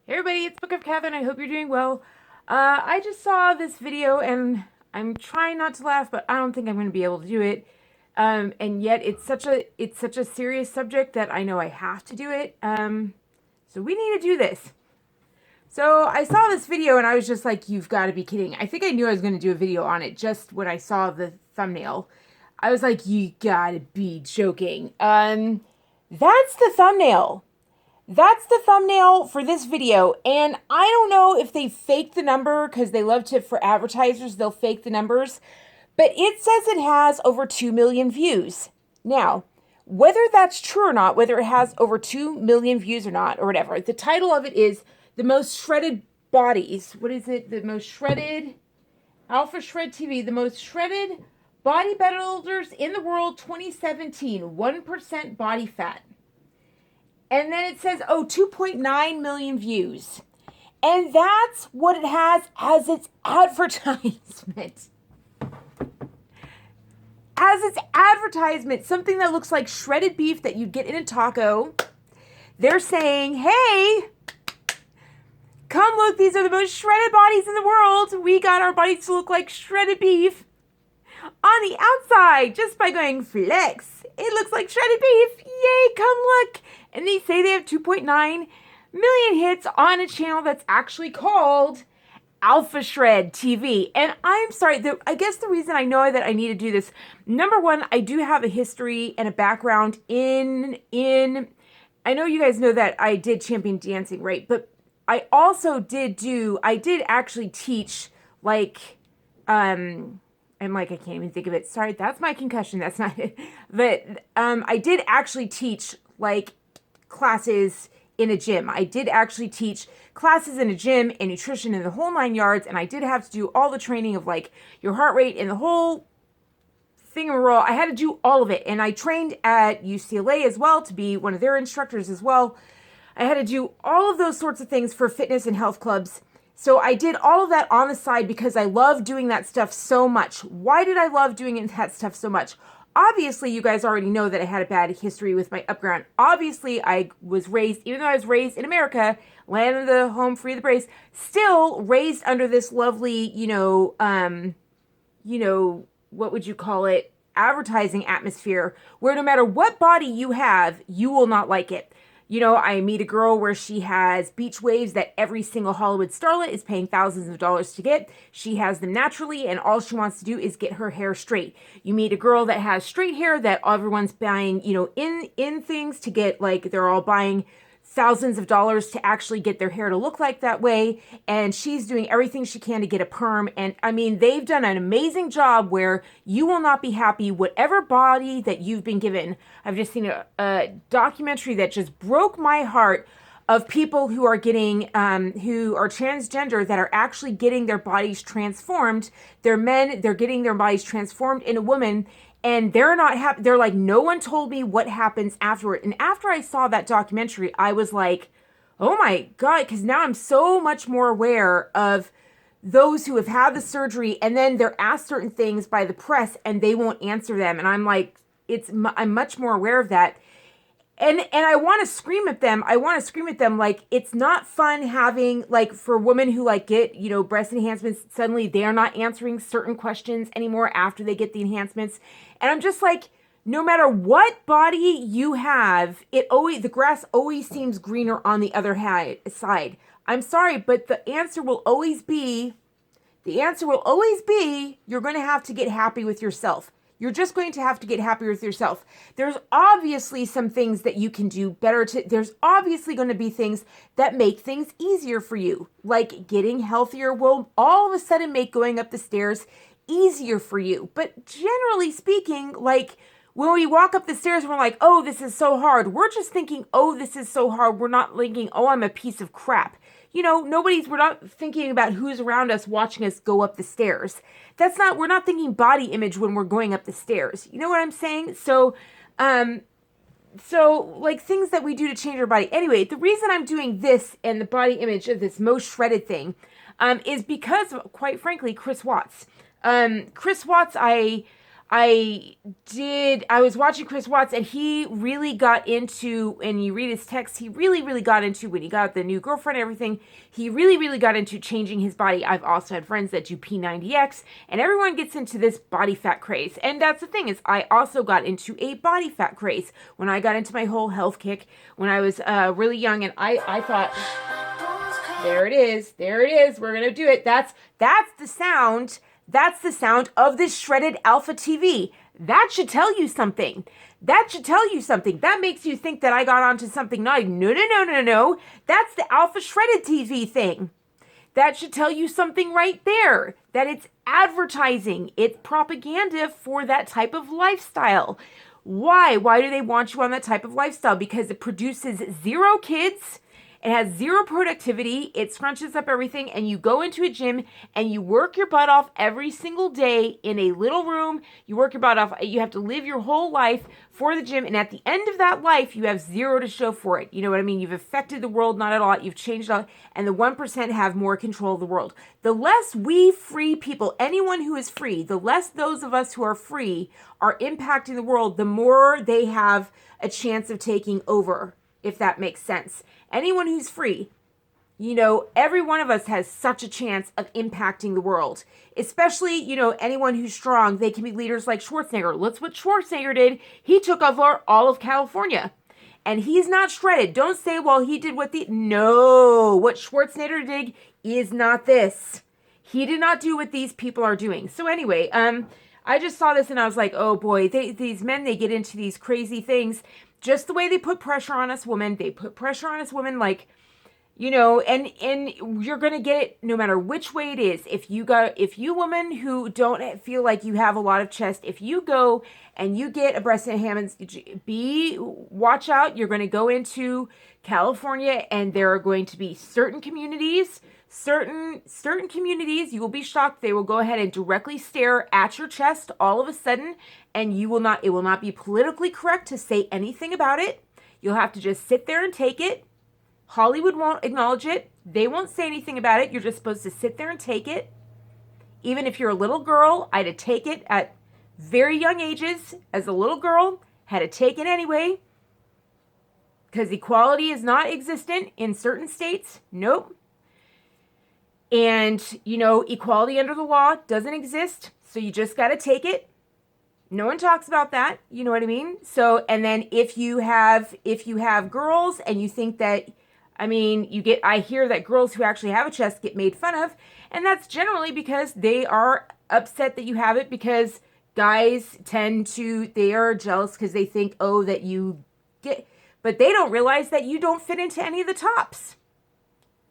Hey everybody, it's Book of Katherine. I hope you're doing well. I just saw this video and I'm trying not to laugh, but I don't think I'm going to be able to do it. And yet it's such a serious subject that I know I have to do it. So we need to do this. So I saw this video and I was just like, you've got to be kidding. I think I knew I was going to do a video on it just when I saw the thumbnail. I was like, you gotta be joking. That's the thumbnail. That's the thumbnail for this video, and I don't know if they fake the number because they love to, for advertisers, they'll fake the numbers, but it says it has over 2 million views. Now, whether that's true or not, whether it has over 2 million views or not, or whatever, the title of it is The Most Shredded Bodies. What is it? The Most Shredded, Alpha Shred TV, The Most Shredded Bodybuilders in the World 2017, 1% Body Fat. And then it says, 2.9 million views. And that's what it has as its advertisement. As its advertisement, something that looks like shredded beef that you'd get in a taco. They're saying, hey, come look, these are the most shredded bodies in the world. We got our bodies to look like shredded beef on the outside just by going flex. It looks like shredded beef. Yay, come look. And they say they have 2.9 million hits on a channel that's actually called Alpha Shred TV. And I'm sorry, I guess the reason I know that I need to do this, number one, I do have a history and a background in I know you guys know that I did champion dancing, right? But I also did actually teach, like, I'm like, I can't even think of it. Sorry, that's my concussion. That's not it. But I did actually teach, like, classes in a gym. I did actually teach classes in a gym and nutrition in the whole 9 yards. And I did have to do all the training of, like, your heart rate and the whole thingamaroll. I had to do all of it. And I trained at UCLA as well to be one of their instructors as well. I had to do all of those sorts of things for fitness and health clubs. So I did all of that on the side because I love doing that stuff so much. Why did I love doing that stuff so much? Obviously, you guys already know that I had a bad history with my upbringing. Obviously, I was raised, even though I was raised in America, land of the home, free of the brace, still raised under this lovely, what would you call it, advertising atmosphere where no matter what body you have, you will not like it. You know, I meet a girl where she has beach waves that every single Hollywood starlet is paying thousands of dollars to get. She has them naturally, and all she wants to do is get her hair straight. You meet a girl that has straight hair that everyone's buying, in things to get, like, they're all buying thousands of dollars to actually get their hair to look like that way, and she's doing everything she can to get a perm. And I mean, they've done an amazing job where you will not be happy whatever body that you've been given. I've just seen a documentary that just broke my heart of people who are getting who are transgender that are actually getting their bodies transformed. They're men, they're getting their bodies transformed into women, and they're not happy. They're like, no one told me what happens afterward. And after I saw that documentary, I was like, oh my God, because now I'm so much more aware of those who have had the surgery and then they're asked certain things by the press and they won't answer them. And I'm like, I'm much more aware of that. And I want to scream at them. I want to scream at them like, it's not fun having, like, for women who, like, get, breast enhancements, suddenly they are not answering certain questions anymore after they get the enhancements. And I'm just like, no matter what body you have, the grass always seems greener on the other side. I'm sorry, but the answer will always be, you're going to have to get happy with yourself. You're just going to have to get happier with yourself. There's obviously some things that you can do better. There's obviously going to be things that make things easier for you. Like getting healthier will all of a sudden make going up the stairs easier for you. But generally speaking, like when we walk up the stairs and we're like, oh, this is so hard. We're just thinking, oh, this is so hard. We're not thinking, oh, I'm a piece of crap. We're not thinking about who's around us watching us go up the stairs. We're not thinking body image when we're going up the stairs. You know what I'm saying? So like things that we do to change our body. Anyway, the reason I'm doing this and the body image of this most shredded thing is because of, quite frankly, Chris Watts. Chris Watts, I was watching Chris Watts, and he really got into, and you read his text, he really, really got into, when he got the new girlfriend and everything, he really, really got into changing his body. I've also had friends that do P90X, and everyone gets into this body fat craze. And that's the thing, is I also got into a body fat craze when I got into my whole health kick when I was really young, and I thought, there it is, we're gonna do it. That's the sound. That's the sound of this shredded alpha TV. That should tell you something. That should tell you something. That makes you think that I got onto something. No, no, no, no, no, no. That's the alpha shredded TV thing. That should tell you something right there. That it's advertising. It's propaganda for that type of lifestyle. Why? Why do they want you on that type of lifestyle? Because it produces 0 kids. It has 0 productivity. It scrunches up everything, and you go into a gym and you work your butt off every single day in a little room. You work your butt off. You have to live your whole life for the gym, and at the end of that life, you have 0 to show for it. You know what I mean? You've affected the world, not a lot. You've changed a lot, and the 1% have more control of the world. The less we free people, anyone who is free, the less those of us who are free are impacting the world, the more they have a chance of taking over, if that makes sense. Anyone who's free, you know, every one of us has such a chance of impacting the world. Especially, you know, anyone who's strong, they can be leaders like Schwarzenegger. Look what Schwarzenegger did. He took over all of California. And he's not shredded. Don't say, well, he did what the... No, what Schwarzenegger did is not this. He did not do what these people are doing. So anyway, I just saw this and I was like, oh boy, these men, they get into these crazy things. Just the way they put pressure on us women, they put pressure on us women, like, you know, and you're going to get it no matter which way it is. If you women who don't feel like you have a lot of chest, if you go and you get a breast enhancement, watch out. You're going to go into California, and there are going to be certain communities, you will be shocked. They will go ahead and directly stare at your chest all of a sudden, and it will not be politically correct to say anything about it. You'll have to just sit there and take it. Hollywood won't acknowledge it. They won't say anything about it. You're just supposed to sit there and take it. Even if you're a little girl, I had to take it at very young ages. As a little girl, had to take it anyway. Because equality is not existent in certain states. Nope. And, you know, equality under the law doesn't exist. So you just got to take it. No one talks about that. You know what I mean? So, and then if you have girls and you think that, I hear that girls who actually have a chest get made fun of. And that's generally because they are upset that you have it, because guys they are jealous because they think, oh, that you get, but they don't realize that you don't fit into any of the tops.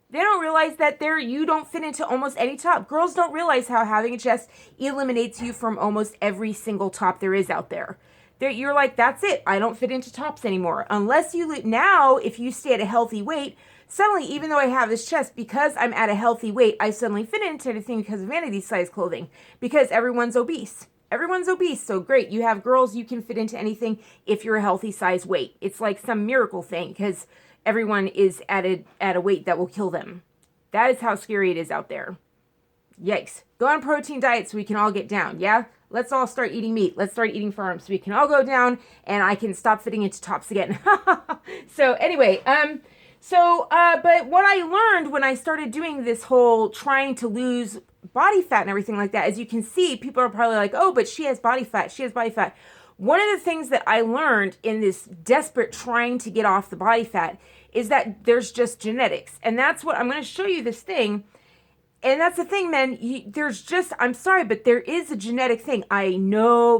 They don't realize that you don't fit into almost any top. Girls don't realize how having a chest eliminates you from almost every single top there is out there. You're like, that's it. I don't fit into tops anymore. Unless now, if you stay at a healthy weight, suddenly, even though I have this chest, because I'm at a healthy weight, I suddenly fit into anything because of vanity size clothing. Because everyone's obese. Everyone's obese. So great. You have girls, you can fit into anything if you're a healthy size weight. It's like some miracle thing, because everyone is at a weight that will kill them. That is how scary it is out there. Yikes. Go on a protein diet so we can all get down, yeah? Let's all start eating meat. Let's start eating farms so we can all go down and I can stop fitting into tops again. So anyway, but what I learned when I started doing this whole trying to lose body fat and everything like that, as you can see, people are probably like, oh, but she has body fat. She has body fat. One of the things that I learned in this desperate trying to get off the body fat is that there's just genetics. And that's what I'm going to show you, this thing. And that's the thing, men, I'm sorry, but there is a genetic thing. I know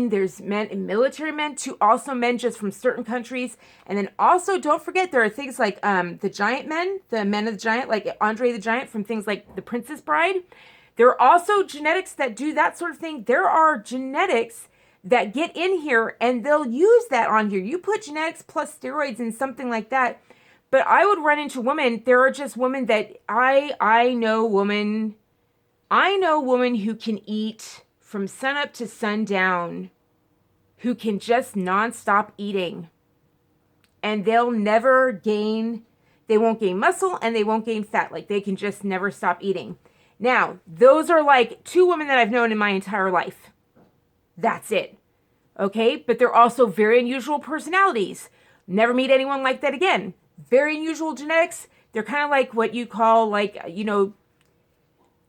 there's men, military men, to also men just from certain countries. And then also, don't forget, there are things like the giant men, the men of the giant, like Andre the Giant from things like The Princess Bride. There are also genetics that do that sort of thing. There are genetics that get in here and they'll use that on here. You put genetics plus steroids and something like that. But I would run into women. There are just women that I know women who can eat from sunup to sundown, who can just nonstop eating. And they won't gain muscle and they won't gain fat. Like, they can just never stop eating. Now, those are like 2 women that I've known in my entire life. That's it. Okay, but they're also very unusual personalities. Never meet anyone like that again. Very unusual genetics. They're kind of like what you call, like,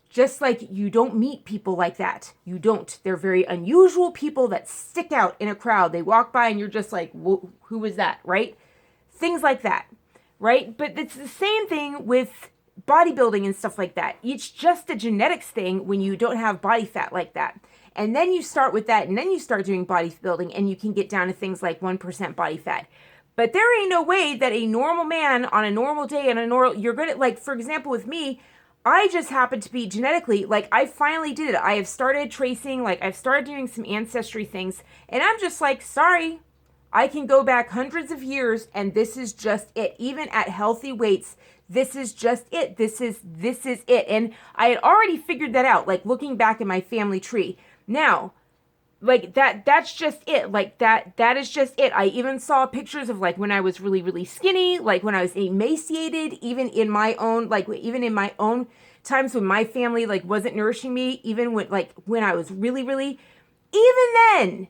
just like you don't meet people like that. You don't. They're very unusual people that stick out in a crowd. They walk by and you're just like, who was that, right? Things like that, right? But it's the same thing with bodybuilding and stuff like that. It's just a genetics thing when you don't have body fat like that. And then you start with that, and then you start doing bodybuilding, and you can get down to things like 1% body fat. But there ain't no way that a normal man on a normal day and you're gonna, like, for example, with me, I just happen to be genetically, like, I finally did it. I have started tracing, like, I've started doing some ancestry things, and I'm just like, sorry, I can go back hundreds of years, and this is just it. Even at healthy weights, this is just it. This is it. And I had already figured that out, like, looking back at my family tree. Now, like, that's just it. Like, that is just it. I even saw pictures of, like, when I was really, really skinny, like when I was emaciated, even in my own times when my family, like, wasn't nourishing me, even when I was really, really, even then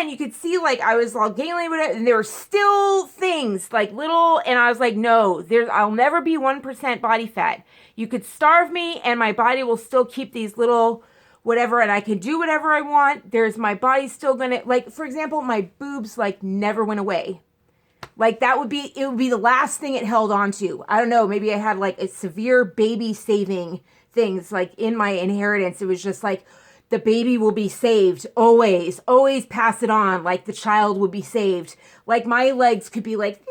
you could see, like, I was all gangly with it, and there were still things like little, and I was like, no, I'll never be 1% body fat. You could starve me and my body will still keep these little whatever, and I can do whatever I want. My body's still gonna, like, for example, my boobs, like, never went away. Like, it would be the last thing it held on to. I don't know, maybe I had, like, a severe baby saving things, like, in my inheritance. It was just like, the baby will be saved, always pass it on, like the child would be saved. Like, my legs could be like,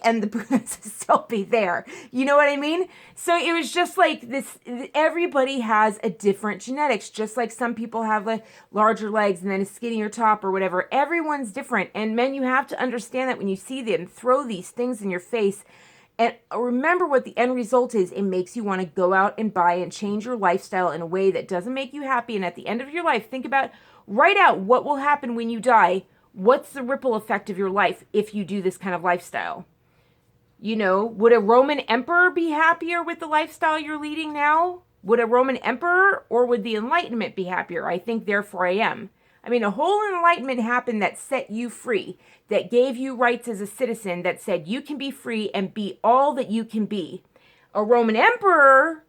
and the boobs would still be there. You know what I mean? So it was just like this, everybody has a different genetics, just like some people have like larger legs and then a skinnier top or whatever. Everyone's different. And men, you have to understand that when you see them throw these things in your face. And remember what the end result is. It makes you want to go out and buy and change your lifestyle in a way that doesn't make you happy. And at the end of your life, write out what will happen when you die. What's the ripple effect of your life if you do this kind of lifestyle? Would a Roman emperor be happier with the lifestyle you're leading now? Would a Roman emperor, or would the Enlightenment be happier? I think therefore I am. I mean, a whole enlightenment happened that set you free, that gave you rights as a citizen, that said you can be free and be all that you can be. A Roman emperor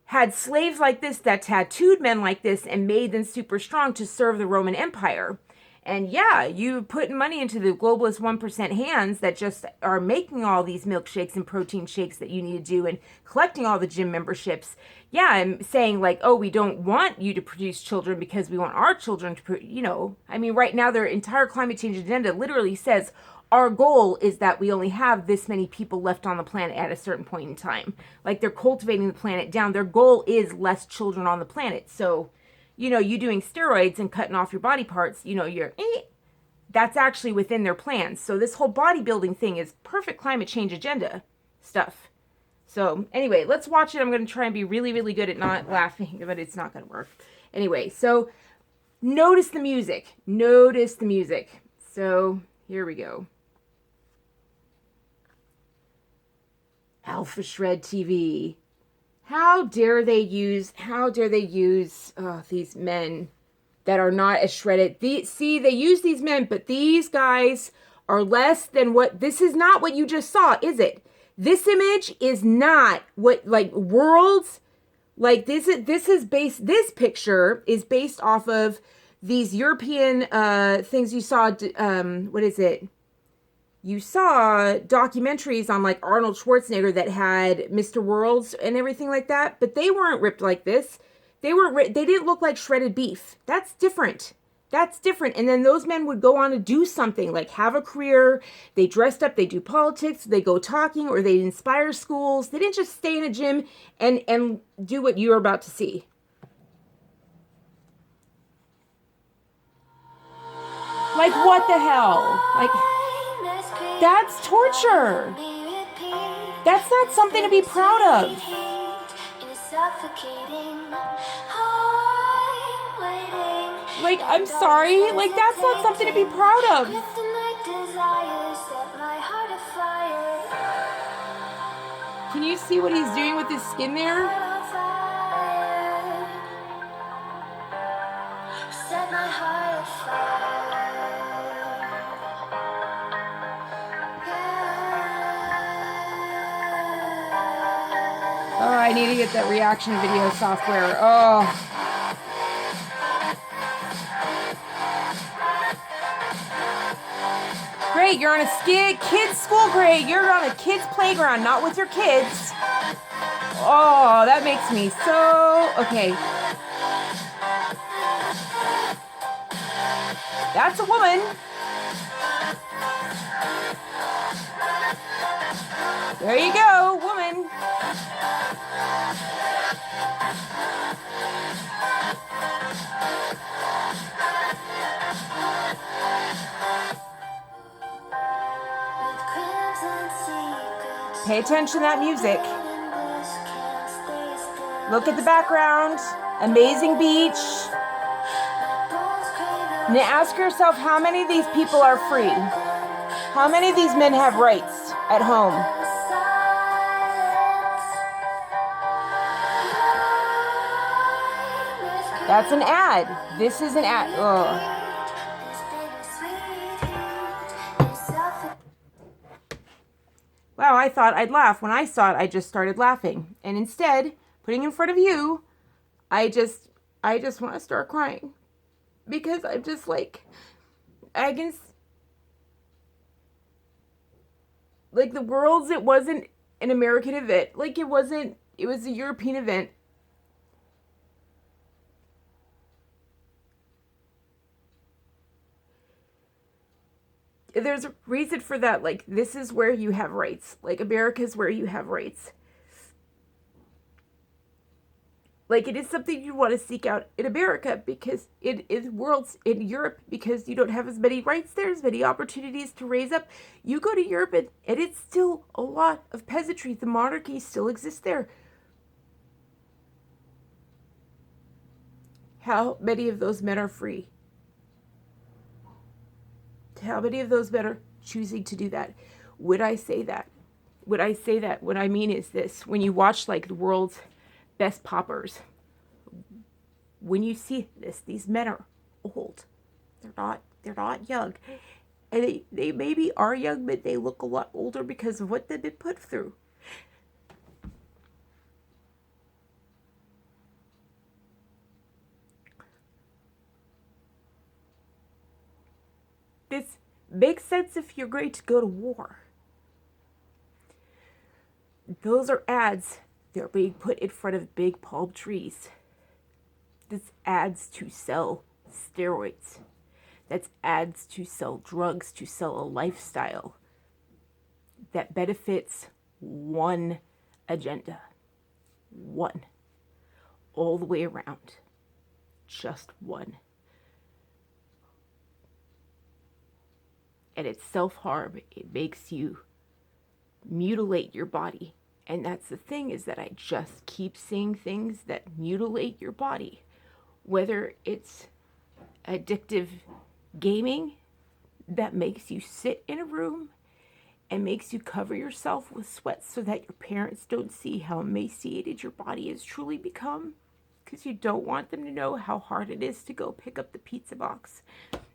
had slaves like this that tattooed men like this and made them super strong to serve the Roman Empire. And yeah, you put money into the globalist 1% hands that just are making all these milkshakes and protein shakes that you need to do and collecting all the gym memberships. Yeah, I'm saying like, oh, we don't want you to produce children because we want our children to, I mean, right now their entire climate change agenda literally says our goal is that we only have this many people left on the planet at a certain point in time. Like, they're cultivating the planet down. Their goal is less children on the planet. So, you doing steroids and cutting off your body parts, that's actually within their plans. So this whole bodybuilding thing is perfect climate change agenda stuff. So anyway, let's watch it. I'm going to try and be really, really good at not laughing, but it's not going to work. Anyway, so notice the music. Notice the music. So here we go. Alpha Shred TV. How dare they use these men that are not as shredded. They use these men, but these guys are less than this is not what you just saw, is it? This image is not what, like, worlds, like, this picture is based off of these European things you saw, what is it? You saw documentaries on, like, Arnold Schwarzenegger that had Mr. Worlds and everything like that, but they weren't ripped like this. They didn't look like shredded beef. That's different. That's different. And then those men would go on to do something, like have a career. They dressed up, they do politics, they go talking, or they inspire schools. They didn't just stay in a gym and do what you're about to see. Like, what the hell? Like, that's torture. That's not something to be proud of. Like, I'm sorry. Like, that's not something to be proud of. Can you see what he's doing with his skin there? I need to get that reaction video software. Oh. Great, you're on a kids school grade. You're on a kids playground, not with your kids. Oh, that makes me so... Okay. That's a woman. There you go, woman. Pay attention to that music. Look at the background. Amazing beach. Now ask yourself, how many of these people are free? How many of these men have rights at home? That's an ad. This is an ad. Ugh. Wow, I thought I'd laugh. When I saw it, I just started laughing. And instead, putting in front of you, I just want to start crying. Because I'm just like, like the Worlds, it wasn't an American event. Like it was a European event. There's a reason for that. Like, this is where you have rights. Like, America's where you have rights. Like, it is something you want to seek out in America because it is Worlds in Europe because you don't have as many rights there, as many opportunities to raise up. You go to Europe and it's still a lot of peasantry. The monarchy still exists there. How many of those men are free? How many of those men are choosing to do that? Would I say that? Would I say that? What I mean is this. When you watch like the world's best poppers, when you see this, these men are old. They're not young. And they maybe are young, but they look a lot older because of what they've been put through. This makes sense if you're going to go to war. Those are ads. They're being put in front of big palm trees. This ads to sell steroids. That's ads to sell drugs, to sell a lifestyle that benefits one agenda. One. All the way around. Just one. And it's self-harm. It makes you mutilate your body. And that's the thing, is that I just keep seeing things that mutilate your body. Whether it's addictive gaming that makes you sit in a room and makes you cover yourself with sweat so that your parents don't see how emaciated your body has truly become, because you don't want them to know how hard it is to go pick up the pizza box.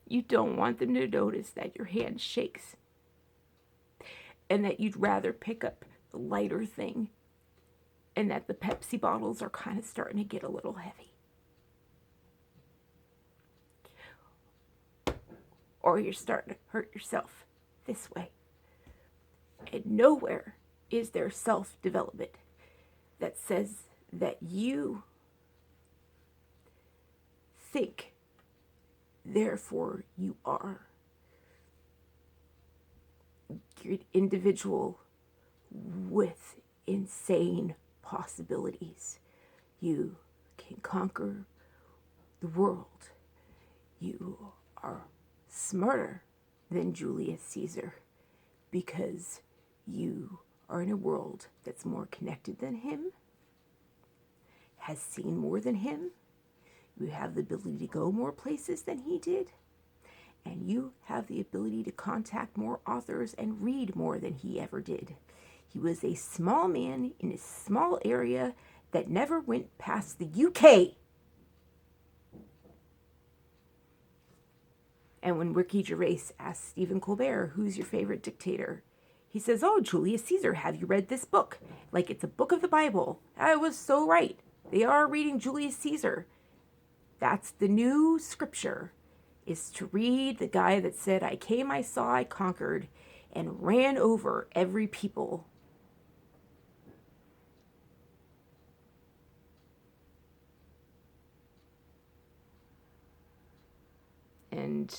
You don't want them to notice that your hand shakes and that you'd rather pick up the lighter thing and that the Pepsi bottles are kind of starting to get a little heavy. Or you're starting to hurt yourself this way. And nowhere is there self-development that says that you think, therefore you are. You're an individual with insane possibilities. You can conquer the world. You are smarter than Julius Caesar because you are in a world that's more connected than him, has seen more than him. You have the ability to go more places than he did. And you have the ability to contact more authors and read more than he ever did. He was a small man in a small area that never went past the UK. And when Ricky Gervais asked Stephen Colbert, who's your favorite dictator? He says, "Oh, Julius Caesar, have you read this book? Like it's a book of the Bible." I was so right. They are reading Julius Caesar. That's the new scripture, is to read the guy that said, "I came, I saw, I conquered, and ran over every people." And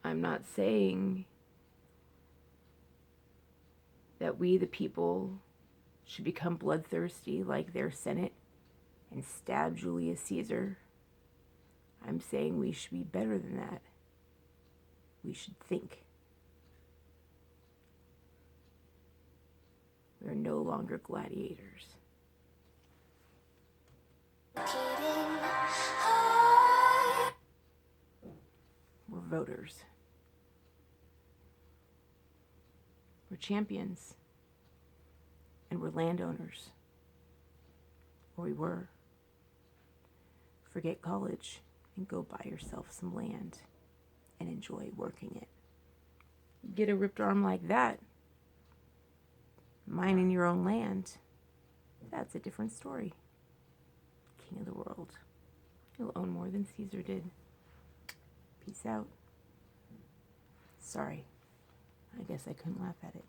I'm not saying that we, the people, should become bloodthirsty like their Senate and stab Julius Caesar. I'm saying we should be better than that. We should think. We're no longer gladiators. We're voters. We're champions. And we're landowners. Or we were. Forget college and go buy yourself some land and enjoy working it. Get a ripped arm like that, mining your own land, that's a different story. King of the world. You'll own more than Caesar did. Peace out. Sorry. I guess I couldn't laugh at it.